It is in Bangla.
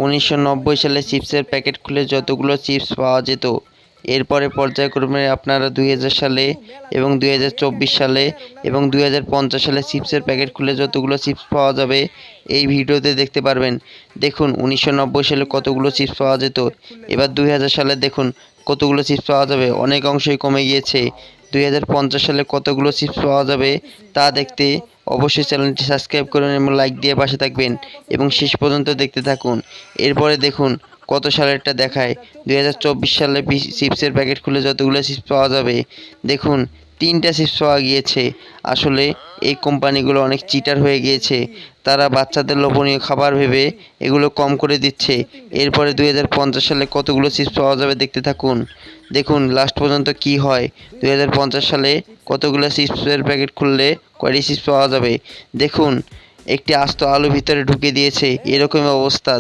1990 সালে চিপসের প্যাকেট খুলে যতগুলো চিপস পাওয়া যেত, এরপরে পর্যায়ক্রমে আপনারা 2000 সালে এবং 2024 সালে এবং 2050 সালে চিপসের প্যাকেট খুলে যতগুলো চিপস পাওয়া যাবে এই ভিডিওতে দেখতে পারবেন। দেখুন 1990 সালে কতগুলো চিপস পাওয়া যেত, এবার 2000 সালে দেখুন কতগুলো চিপস পাওয়া যাবে, অনেক অংশই কমে গিয়েছে। 2050 সালে কতগুলো চিপস পাওয়া যাবে তা দেখতে অবশ্যই চ্যানেলটি সাবস্ক্রাইব করুন এবং লাইক দিয়ে পাশে থাকবেন এবং শেষ পর্যন্ত দেখতে থাকুন। এরপরে দেখুন কত সালেরটা দেখায়। 2024 সালে চিপসের প্যাকেট খুলে যতগুলো চিপস পাওয়া যাবে, দেখুন 3টা চিপস পাওয়া গিয়েছে। আসলে এই কোম্পানিগুলো অনেক চিটার হয়ে গিয়েছে, তারা বাচ্চাদের লোভনীয় খাবার ভেবে এগুলো কম করে দিচ্ছে। এরপরে 2050 সালে কতগুলো চিপস পাওয়া যাবে দেখতে থাকুন। দেখুন লাস্ট পর্যন্ত কি হয়। 2050 সালে কতগুলো চিপসের প্যাকেট খুললে কয়টি চিপস পাওয়া যাবে। দেখুন একটি আস্ত আলু ভিতরে ঢুকে দিয়েছে, এরকমই অবস্থা।